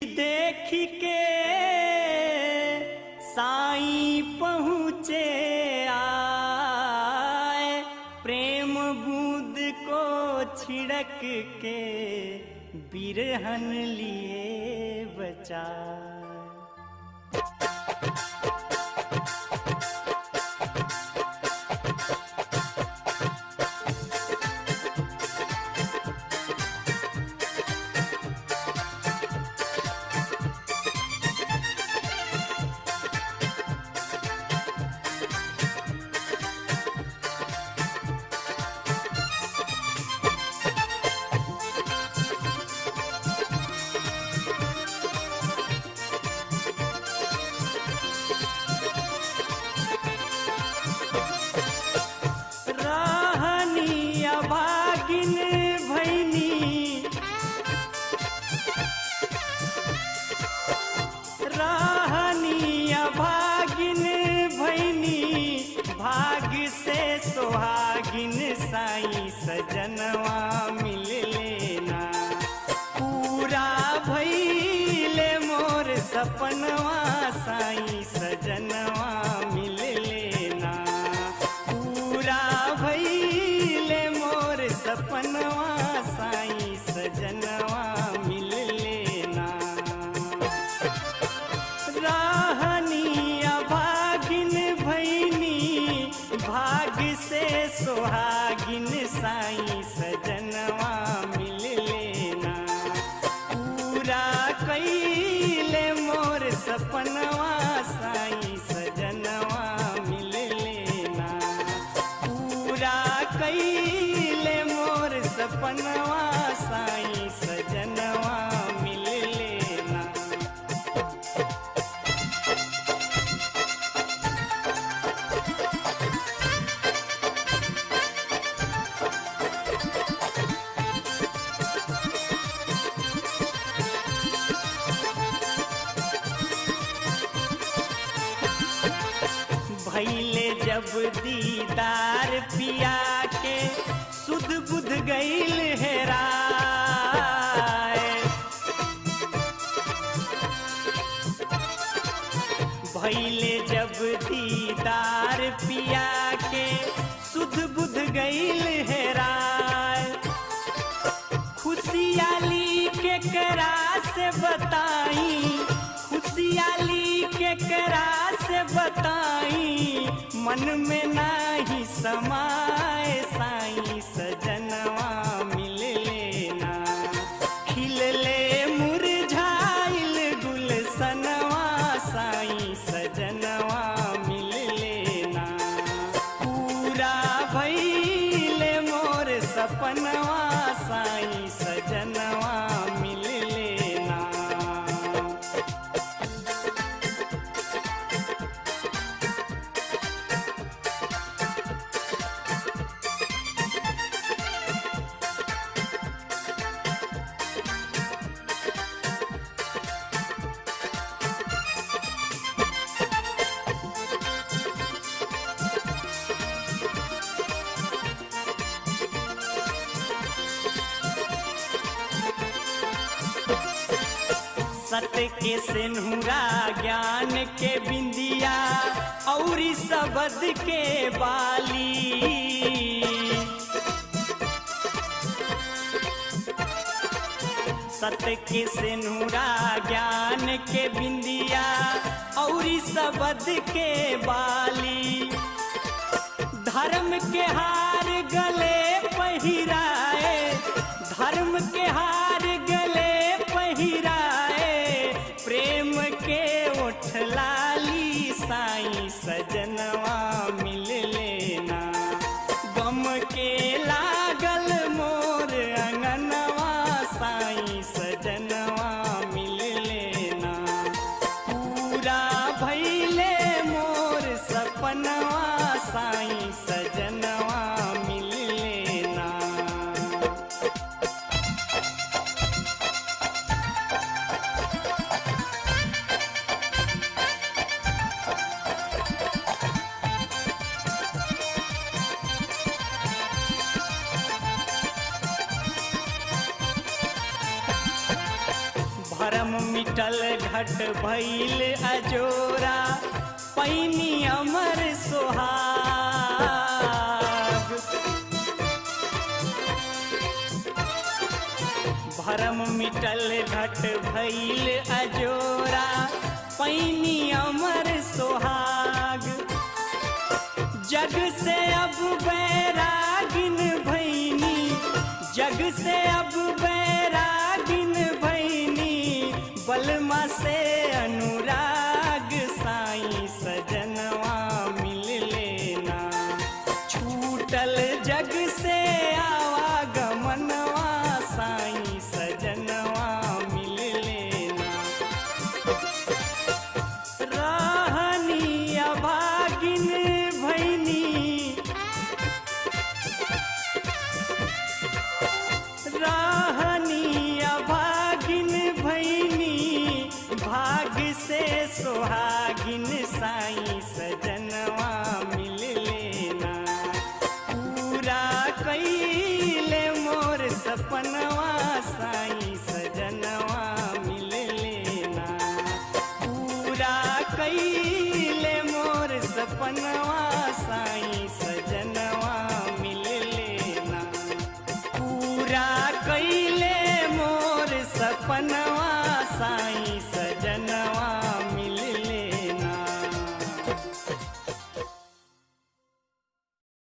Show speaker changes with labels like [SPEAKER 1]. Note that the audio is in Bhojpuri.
[SPEAKER 1] देख के साईं पहुँचे आए, प्रेम बूंद को छिड़क के बिरहन लिए बचाए। भागिन भैनी राहनिया भागिन भैनी, भाग से सुहागिन साईं सजनवा मिल लेना। पूरा भइले मोर सपनवा साईं सजनवा मिल लेना। पूरा भइले मोर सपनवा साईं सजनवा मिल लेना। राहनिया भागिन भैनी, भाग से सुहागिन साईं सजनवा मिल लेना। पूरा कइले मोर सपनवा साईं सजनवा मिल लेना। पूरा कइले मोर सपनवा साईं सजनवा मिल लेना। भइले जब दीदार पिया के, सुध बुध गईल हेराए। भइले जब दीदार पिया के, सुध बुध गईल हेराए। खुशियाली के करा से बताई, खुशियाली के करा से बताई, मन में नाही समाए साईं सजनवा मिल लेना। खिलले मुरझाइल गुलशनवा साईं सजनवा मिल लेना। पूरा भइले मोर सपनवा साईं सजनवा मिल लेना। सत्य के सिन्हुरा ज्ञान के बिंदिया, औरी शब्द के बाली। सत्य के सिन्हुरा ज्ञान के बिंदिया, औरी शब्द के बाली। धर्म के हार गले पहिराए, धर्म के हार गले पहिराए। प्रेम के ओठ लाली साईं सजनवा मिल लेना। गम के लागल मोर अंगनवा साईं सजनवा मिल लेना। पूरा भइले मोर सपनवा साईं सजनवा मिल लेना। मिटल घट भइल अजोरा पैनी अमर सोहाग। भरम मिटल घट भइल अजोरा पैनी अमर सोहाग। जग से अब बैरागिन भैनी, जग से अब बैरागिन भैनी, बलमा से अनुराग साईं सजनवा मिल लेना। छूटल जग से आवागमनवा साईं सजनवा मिल लेना। रहनी अभागिन भैनी, रहनी अभागिन भैनी, भाग से सुहागिन साईं सजनवा मिल लेना। पूरा कइले मोर सपनवा साईं सजनवा मिल लेना। पूरा कइले मोर सपनवा साईं सजनवा मिल लेना। पूरा कइले मोर सपनवा साईं